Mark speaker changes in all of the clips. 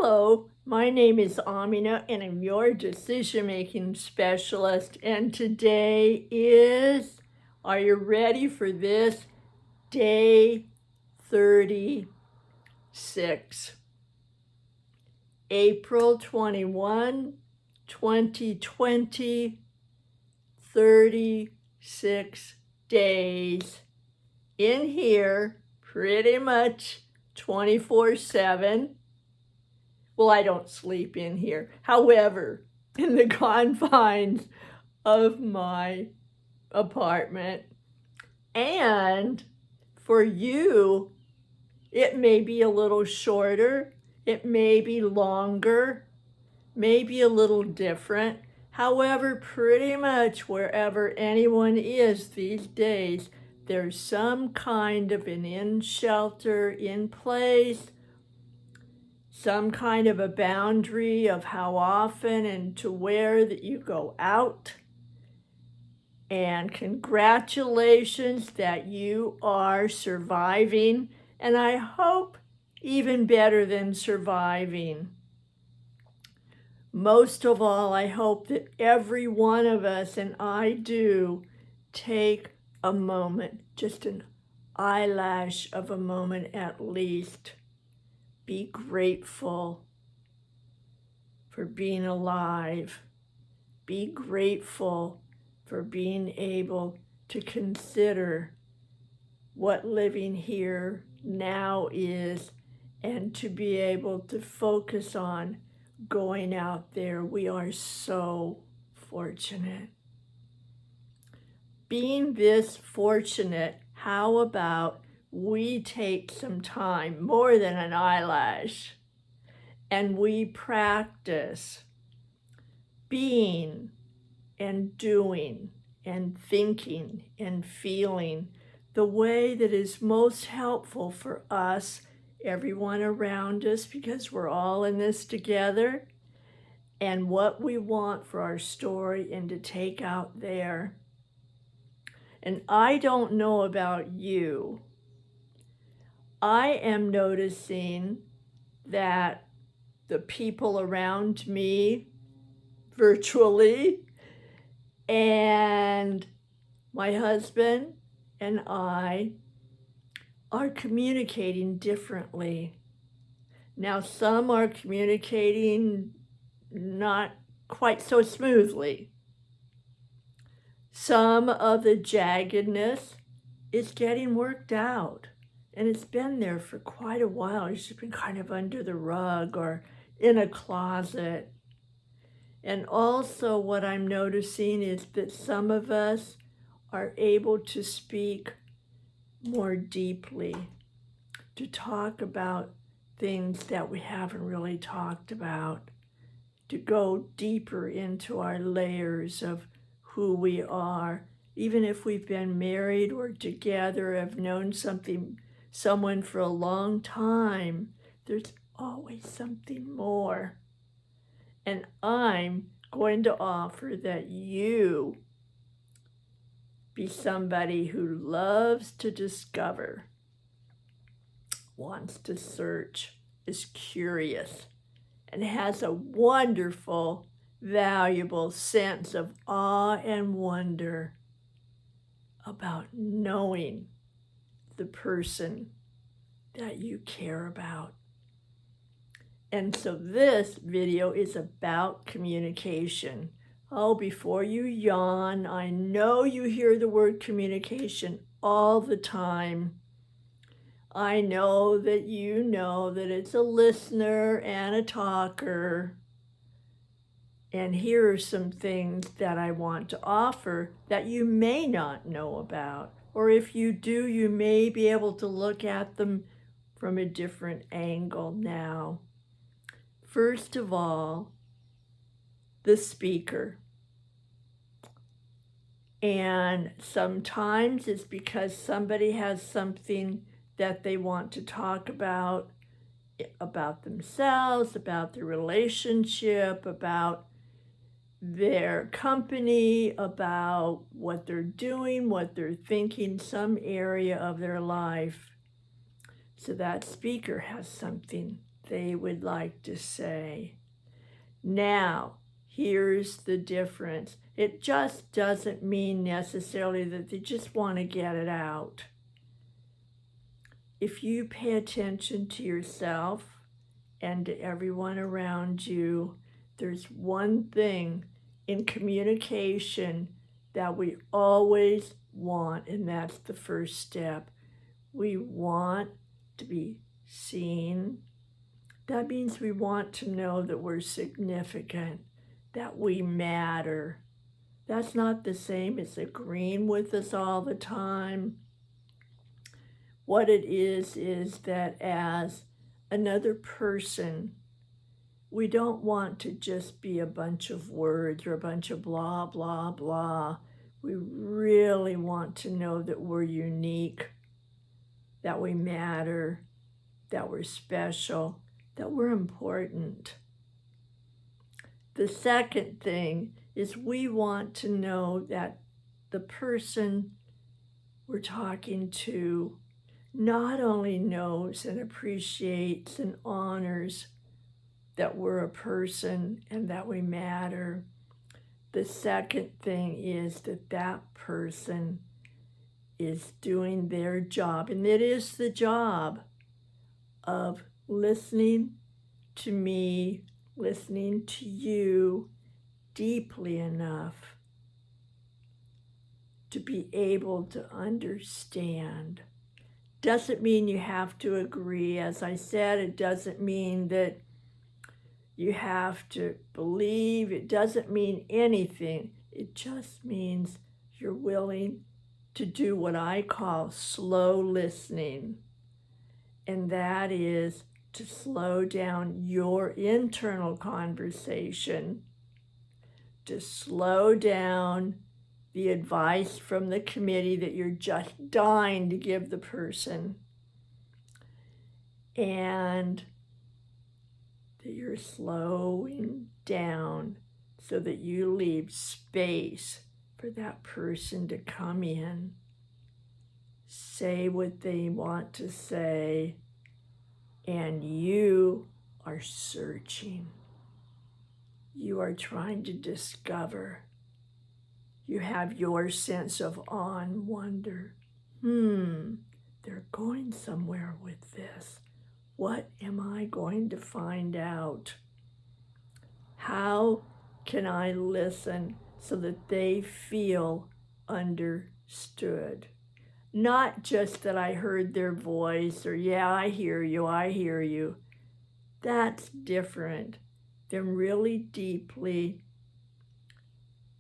Speaker 1: Hello, my name is Amina and I'm your decision-making specialist. And today is, are you ready for this? Day 36. April 21, 2020, 36 days in here pretty much 24/7. Well, I don't sleep in here. However, in the confines of my apartment. And for you, it may be a little shorter, it may be longer, maybe a little different. However, pretty much wherever anyone is these days, there's some kind of an in-shelter in place, some kind of a boundary of how often and to where that you go out. And congratulations that you are surviving, and I hope even better than surviving. Most of all, I hope that every one of us, and I do, take a moment, just an eyelash of a moment at least. Be grateful for being alive. Be grateful for being able to consider what living here now is and to be able to focus on going out there. We are so fortunate. Being this fortunate, how about we take some time, more than an eyelash, and we practice being and doing and thinking and feeling the way that is most helpful for us, everyone around us, because we're all in this together, and what we want for our story and to take out there. And I don't know about you, I am noticing that the people around me virtually and my husband and I are communicating differently. Now, some are communicating not quite so smoothly. Some of the jaggedness is getting worked out. And it's been there for quite a while. It's just been kind of under the rug or in a closet. And also what I'm noticing is that some of us are able to speak more deeply, to talk about things that we haven't really talked about, to go deeper into our layers of who we are. Even if we've been married or together, have known someone for a long time, there's always something more. And I'm going to offer that you be somebody who loves to discover, wants to search, is curious, and has a wonderful, valuable sense of awe and wonder about knowing the person that you care about. And so this video is about communication. Oh, before you yawn, I know you hear the word communication all the time. I know that you know that it's a listener and a talker. And here are some things that I want to offer that you may not know about. Or if you do, you may be able to look at them from a different angle now. First of all, the speaker. And sometimes it's because somebody has something that they want to talk about themselves, about their relationship, about their company, about what they're doing, what they're thinking, some area of their life. So that speaker has something they would like to say. Now, here's the difference. It just doesn't mean necessarily that they just want to get it out. If you pay attention to yourself and to everyone around you, there's one thing in communication that we always want, and that's the first step. We want to be seen. That means we want to know that we're significant, that we matter. That's not the same as agreeing with us all the time. What it is that as another person, we don't want to just be a bunch of words or a bunch of blah, blah, blah. We really want to know that we're unique, that we matter, that we're special, that we're important. The second thing is we want to know that the person we're talking to not only knows and appreciates and honors that we're a person and that we matter. The second thing is that that person is doing their job, and it is the job of listening to me, listening to you deeply enough to be able to understand. Doesn't mean you have to agree. As I said, it doesn't mean that you have to believe. It doesn't mean anything. It just means you're willing to do what I call slow listening. And that is to slow down your internal conversation, to slow down the advice from the committee that you're just dying to give the person, and that you're slowing down so that you leave space for that person to come in, say what they want to say, and you are searching. You are trying to discover. You have your sense of awe and wonder. They're going somewhere with this. What am I going to find out? How can I listen so that they feel understood? Not just that I heard their voice or, yeah, I hear you. That's different than really deeply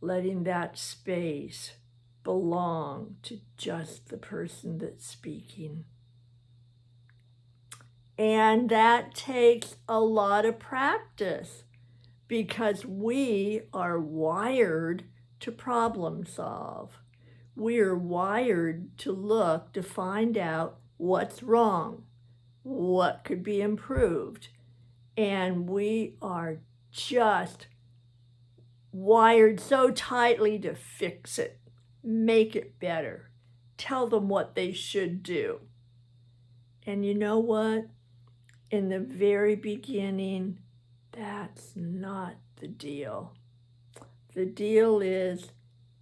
Speaker 1: letting that space belong to just the person that's speaking. And that takes a lot of practice because we are wired to problem solve. We are wired to look to find out what's wrong, what could be improved. And we are just wired so tightly to fix it, make it better, tell them what they should do. And you know what? In the very beginning, that's not the deal. The deal is,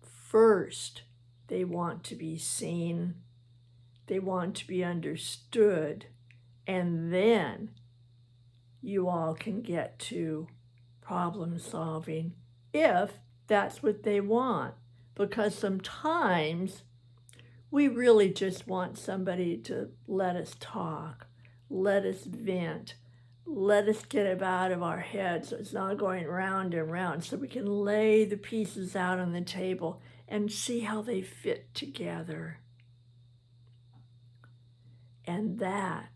Speaker 1: first, they want to be seen, they want to be understood, and then you all can get to problem solving if that's what they want. Because sometimes we really just want somebody to let us talk, let us vent, let us get it out of our heads so it's not going round and round, so we can lay the pieces out on the table and see how they fit together. And that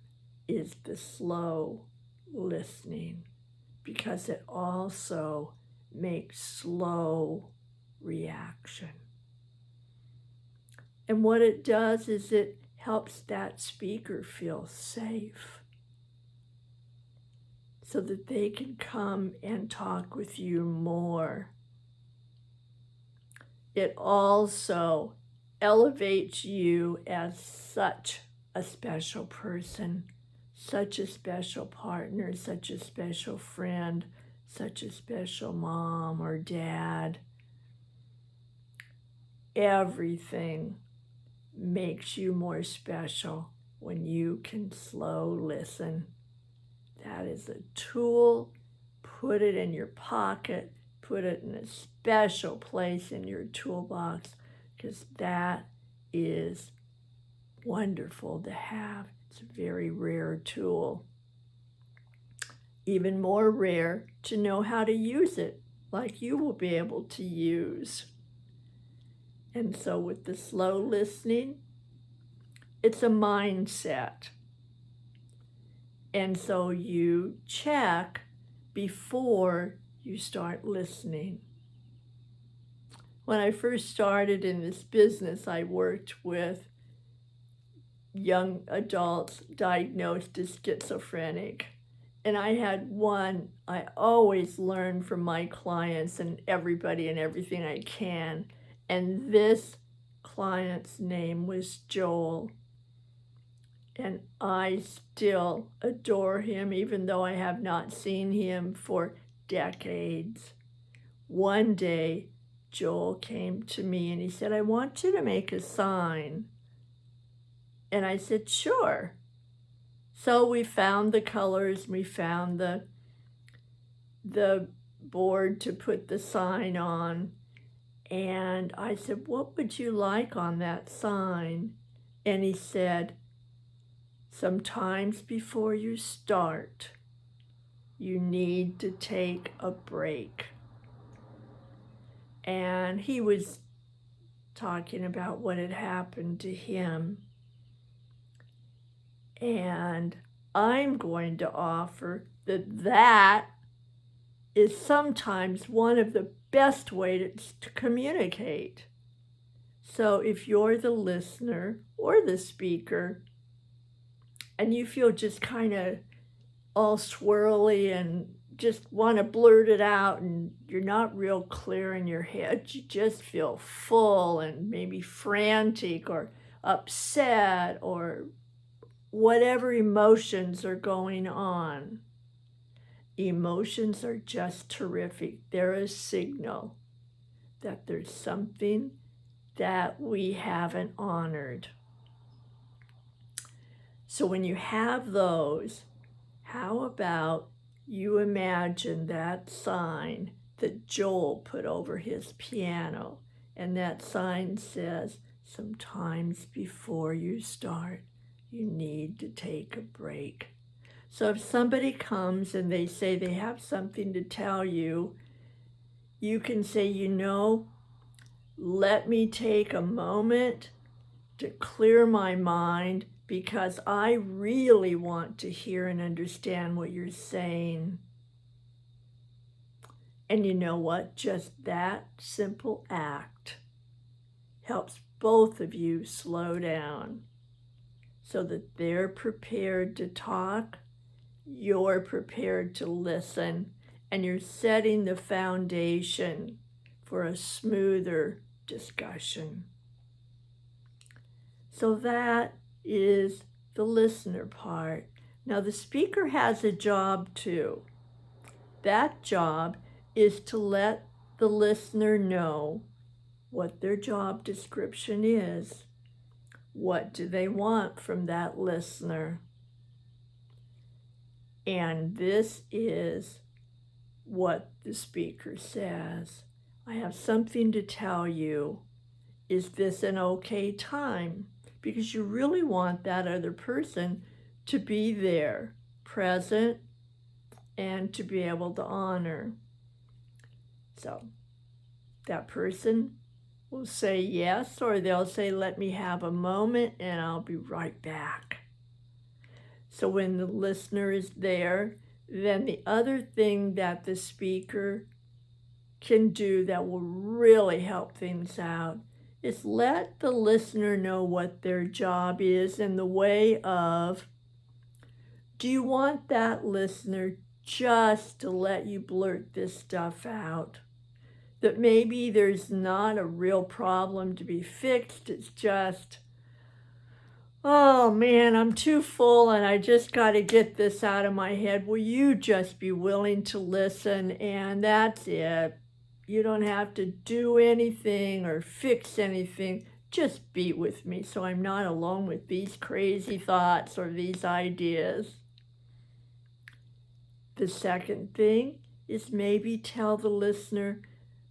Speaker 1: is the slow listening, because it also makes slow reaction. And what it does is it helps that speaker feel safe so that they can come and talk with you more. It also elevates you as such a special person, such a special partner, such a special friend, such a special mom or dad. Everything makes you more special when you can slow listen. That is a tool. Put it in your pocket. Put it in a special place in your toolbox, because that is wonderful to have. It's a very rare tool. Even more rare to know how to use it, like you will be able to use. And so with the slow listening, it's a mindset. And so you check before you start listening. When I first started in this business, I worked with young adults diagnosed as schizophrenic. And I had one, I always learn from my clients and everybody and everything I can. And this client's name was Joel. And I still adore him, even though I have not seen him for decades. One day, Joel came to me and he said, "I want you to make a sign." And I said, "Sure." So we found the colors, we found the board to put the sign on. And I said, "What would you like on that sign?" And he said, "Sometimes before you start, you need to take a break." And he was talking about what had happened to him. And I'm going to offer that is sometimes one of the best ways to communicate. So if you're the listener or the speaker, and you feel just kind of all swirly and just want to blurt it out and you're not real clear in your head, you just feel full and maybe frantic or upset or whatever emotions are going on. Emotions are just terrific. They're a signal that there's something that we haven't honored. So when you have those, how about you imagine that sign that Joel put over his piano, and that sign says, "Sometimes before you start, you need to take a break." So if somebody comes and they say they have something to tell you, you can say, "Let me take a moment to clear my mind, because I really want to hear and understand what you're saying." And you know what? Just that simple act helps both of you slow down so that they're prepared to talk, you're prepared to listen, and you're setting the foundation for a smoother discussion. So that is the listener part. Now the speaker has a job too. That job is to let the listener know what their job description is. What do they want from that listener? And this is what the speaker says. "I have something to tell you. Is this an okay time?" Because you really want that other person to be there, present, and to be able to honor. So that person will say yes, or they'll say, "Let me have a moment and I'll be right back." So when the listener is there, then the other thing that the speaker can do that will really help things out is let the listener know what their job is in the way of, do you want that listener just to let you blurt this stuff out? That maybe there's not a real problem to be fixed, it's just, Oh man, I'm too full and I just got to get this out of my head. Will you just be willing to listen? And that's it. You don't have to do anything or fix anything. Just be with me so I'm not alone with these crazy thoughts or these ideas. The second thing is maybe tell the listener,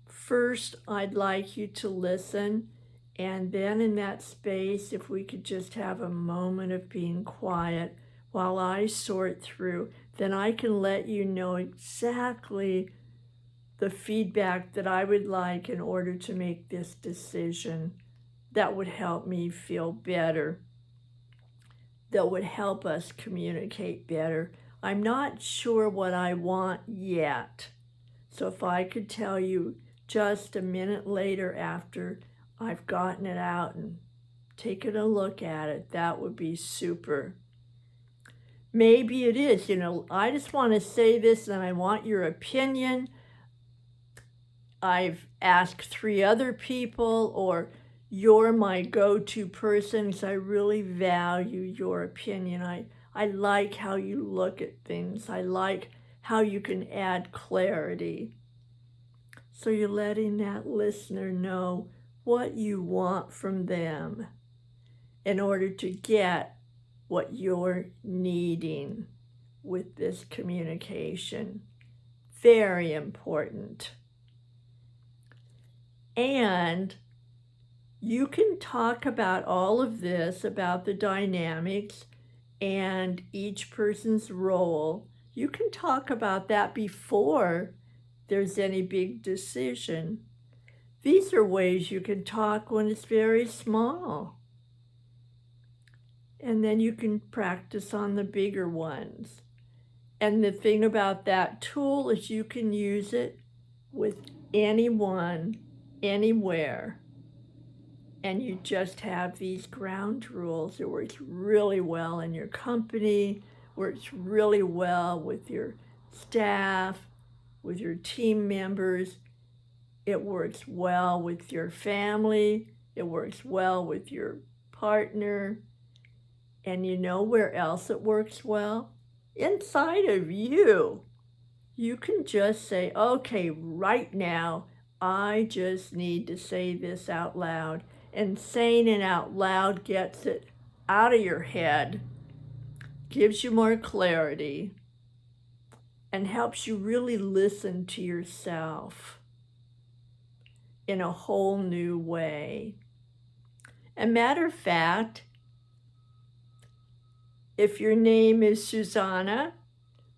Speaker 1: first, I'd like you to listen. And then in that space, if we could just have a moment of being quiet while I sort through, then I can let you know exactly the feedback that I would like in order to make this decision. That would help me feel better. That would help us communicate better. I'm not sure what I want yet. So if I could tell you just a minute later after I've gotten it out and taken a look at it, that would be super. Maybe it is, I just want to say this and I want your opinion. I've asked 3 other people, or you're my go-to person because I really value your opinion. I like how you look at things. I like how you can add clarity. So you're letting that listener know what you want from them in order to get what you're needing with this communication. Very important. And you can talk about all of this, about the dynamics and each person's role. You can talk about that before there's any big decision. These are ways you can talk when it's very small. And then you can practice on the bigger ones. And the thing about that tool is you can use it with anyone, anywhere. And you just have these ground rules. It works really well in your company, works really well with your staff, with your team members. It works well with your family. It works well with your partner. And you know where else it works well? Inside of you. You can just say, okay, right now, I just need to say this out loud. And saying it out loud gets it out of your head, gives you more clarity, and helps you really listen to yourself in a whole new way. And matter of fact, if your name is Susanna,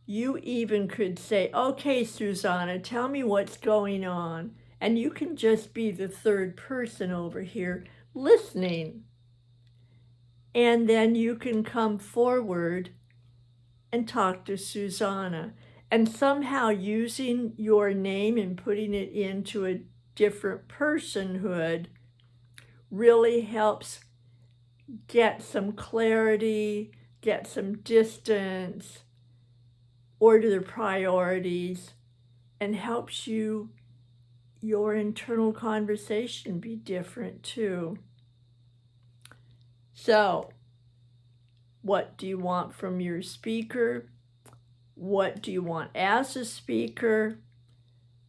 Speaker 1: you even could say, okay, Susanna, tell me what's going on. And you can just be the third person over here listening. And then you can come forward and talk to Susanna. And somehow using your name and putting it into a different personhood really helps get some clarity, get some distance, order the priorities, and helps your internal conversation be different too. So, what do you want from your speaker? What do you want as a speaker?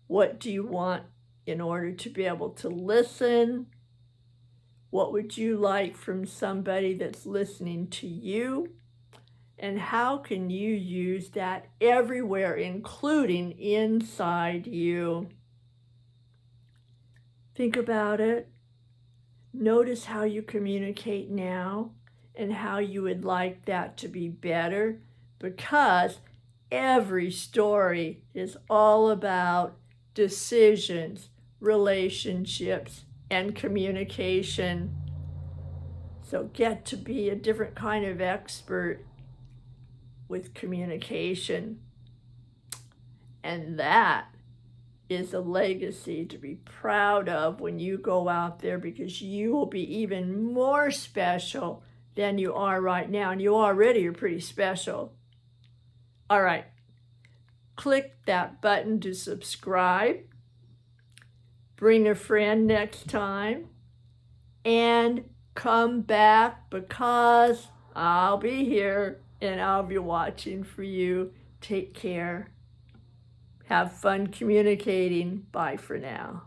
Speaker 1: What do you want in order to be able to listen? What would you like from somebody that's listening to you? And how can you use that everywhere, including inside you? Think about it. Notice how you communicate now and how you would like that to be better, because every story is all about decisions, relationships, and communication. So get to be a different kind of expert with communication. And that is a legacy to be proud of when you go out there, because you will be even more special than you are right now. And you already are pretty special. All right, click that button to subscribe. Bring a friend next time. And come back because I'll be here and I'll be watching for you. Take care. Have fun communicating. Bye for now.